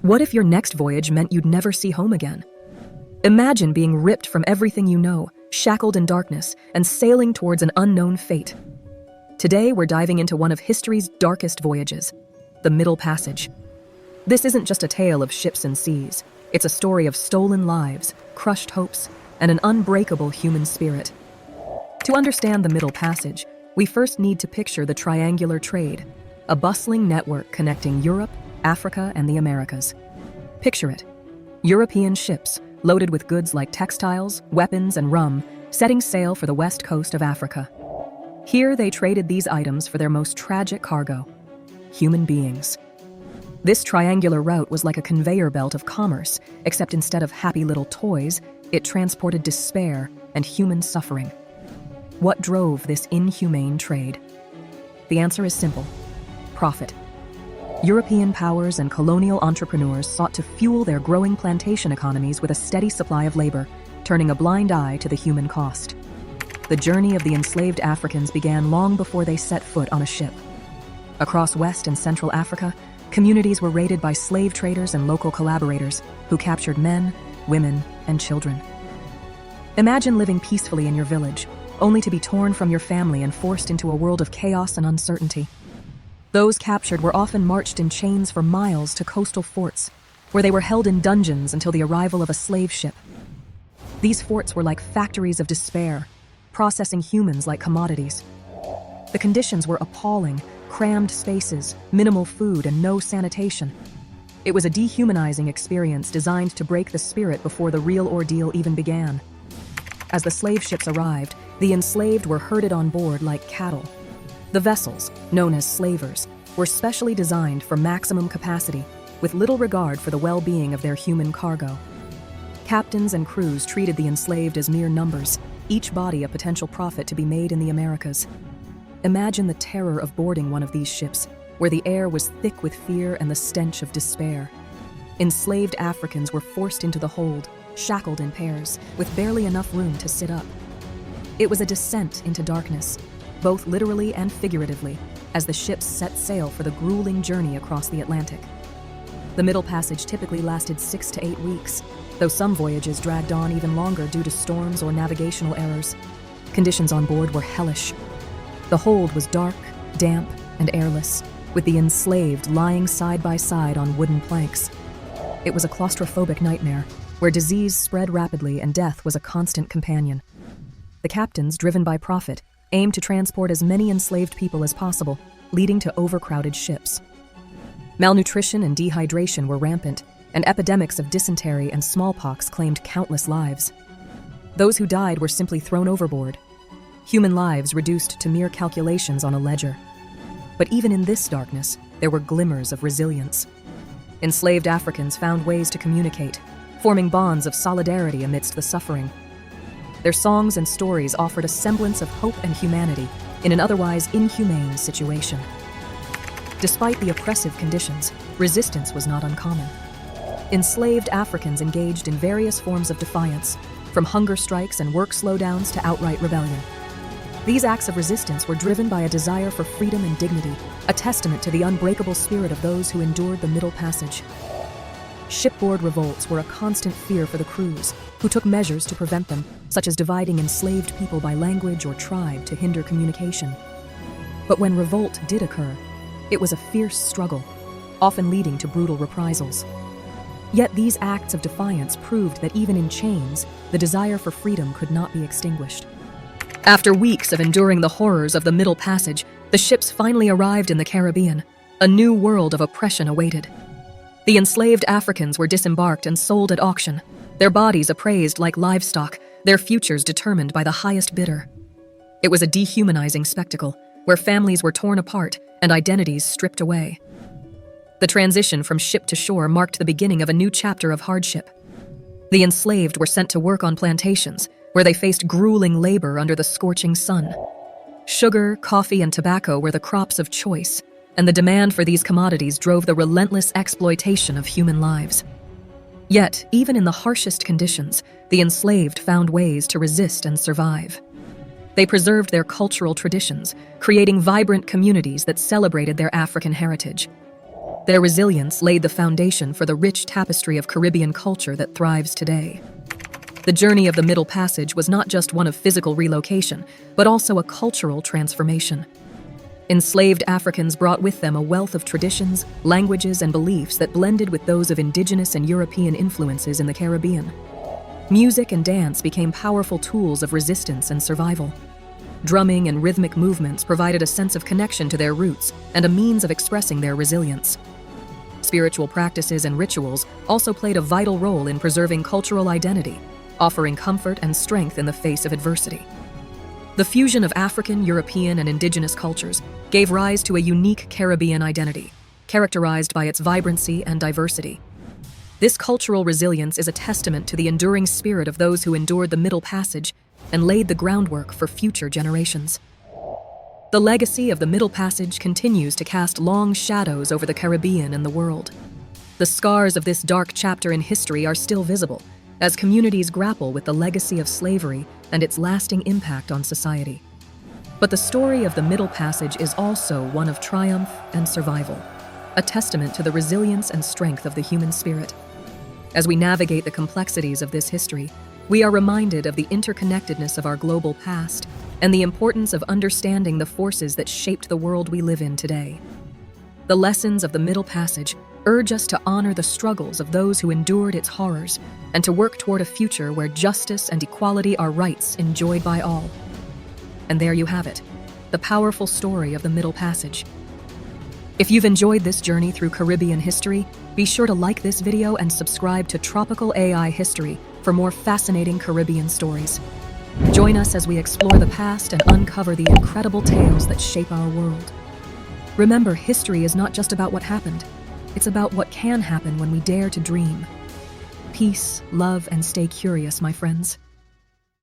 What if your next voyage meant you'd never see home again? Imagine being ripped from everything you know, shackled in darkness, and sailing towards an unknown fate. Today, we're diving into one of history's darkest voyages, the Middle Passage. This isn't just a tale of ships and seas. It's a story of stolen lives, crushed hopes, and an unbreakable human spirit. To understand the Middle Passage, we first need to picture the triangular trade, a bustling network connecting Europe, Africa, and the Americas. Picture it. European ships, loaded with goods like textiles, weapons, and rum, setting sail for the west coast of Africa. Here they traded these items for their most tragic cargo, human beings. This triangular route was like a conveyor belt of commerce, except instead of happy little toys, it transported despair and human suffering. What drove this inhumane trade? The answer is simple: profit. European powers and colonial entrepreneurs sought to fuel their growing plantation economies with a steady supply of labor, turning a blind eye to the human cost. The journey of the enslaved Africans began long before they set foot on a ship. Across West and Central Africa, communities were raided by slave traders and local collaborators who captured men, women, and children. Imagine living peacefully in your village, only to be torn from your family and forced into a world of chaos and uncertainty. Those captured were often marched in chains for miles to coastal forts, where they were held in dungeons until the arrival of a slave ship. These forts were like factories of despair, processing humans like commodities. The conditions were appalling: crammed spaces, minimal food, and no sanitation. It was a dehumanizing experience designed to break the spirit before the real ordeal even began. As the slave ships arrived, the enslaved were herded on board like cattle. The vessels, known as slavers, were specially designed for maximum capacity, with little regard for the well-being of their human cargo. Captains and crews treated the enslaved as mere numbers, each body a potential profit to be made in the Americas. Imagine the terror of boarding one of these ships, where the air was thick with fear and the stench of despair. Enslaved Africans were forced into the hold, shackled in pairs, with barely enough room to sit up. It was a descent into darkness, both literally and figuratively, as the ships set sail for the grueling journey across the Atlantic. The Middle Passage typically lasted 6 to 8 weeks, though some voyages dragged on even longer due to storms or navigational errors. Conditions on board were hellish. The hold was dark, damp, and airless, with the enslaved lying side by side on wooden planks. It was a claustrophobic nightmare, where disease spread rapidly and death was a constant companion. The captains, driven by profit, aimed to transport as many enslaved people as possible, leading to overcrowded ships. Malnutrition and dehydration were rampant, and epidemics of dysentery and smallpox claimed countless lives. Those who died were simply thrown overboard, human lives reduced to mere calculations on a ledger. But even in this darkness, there were glimmers of resilience. Enslaved Africans found ways to communicate, forming bonds of solidarity amidst the suffering. Their songs and stories offered a semblance of hope and humanity in an otherwise inhumane situation. Despite the oppressive conditions, resistance was not uncommon. Enslaved Africans engaged in various forms of defiance, from hunger strikes and work slowdowns to outright rebellion. These acts of resistance were driven by a desire for freedom and dignity, a testament to the unbreakable spirit of those who endured the Middle Passage. Shipboard revolts were a constant fear for the crews, who took measures to prevent them, such as dividing enslaved people by language or tribe to hinder communication. But when revolt did occur, it was a fierce struggle, often leading to brutal reprisals. Yet these acts of defiance proved that even in chains, the desire for freedom could not be extinguished. After weeks of enduring the horrors of the Middle Passage, the ships finally arrived in the Caribbean. A new world of oppression awaited. The enslaved Africans were disembarked and sold at auction, their bodies appraised like livestock, their futures determined by the highest bidder. It was a dehumanizing spectacle, where families were torn apart and identities stripped away. The transition from ship to shore marked the beginning of a new chapter of hardship. The enslaved were sent to work on plantations, where they faced grueling labor under the scorching sun. Sugar, coffee, and tobacco were the crops of choice, and the demand for these commodities drove the relentless exploitation of human lives. Yet, even in the harshest conditions, the enslaved found ways to resist and survive. They preserved their cultural traditions, creating vibrant communities that celebrated their African heritage. Their resilience laid the foundation for the rich tapestry of Caribbean culture that thrives today. The journey of the Middle Passage was not just one of physical relocation, but also a cultural transformation. Enslaved Africans brought with them a wealth of traditions, languages, and beliefs that blended with those of indigenous and European influences in the Caribbean. Music and dance became powerful tools of resistance and survival. Drumming and rhythmic movements provided a sense of connection to their roots and a means of expressing their resilience. Spiritual practices and rituals also played a vital role in preserving cultural identity, offering comfort and strength in the face of adversity. The fusion of African, European, and indigenous cultures gave rise to a unique Caribbean identity, characterized by its vibrancy and diversity. This cultural resilience is a testament to the enduring spirit of those who endured the Middle Passage and laid the groundwork for future generations. The legacy of the Middle Passage continues to cast long shadows over the Caribbean and the world. The scars of this dark chapter in history are still visible, as communities grapple with the legacy of slavery and its lasting impact on society. But the story of the Middle Passage is also one of triumph and survival, a testament to the resilience and strength of the human spirit. As we navigate the complexities of this history, we are reminded of the interconnectedness of our global past and the importance of understanding the forces that shaped the world we live in today. The lessons of the Middle Passage urge us to honor the struggles of those who endured its horrors and to work toward a future where justice and equality are rights enjoyed by all. And there you have it, the powerful story of the Middle Passage. If you've enjoyed this journey through Caribbean history, be sure to like this video and subscribe to Tropical AI History for more fascinating Caribbean stories. Join us as we explore the past and uncover the incredible tales that shape our world. Remember, history is not just about what happened. It's about what can happen when we dare to dream. Peace, love, and stay curious, my friends.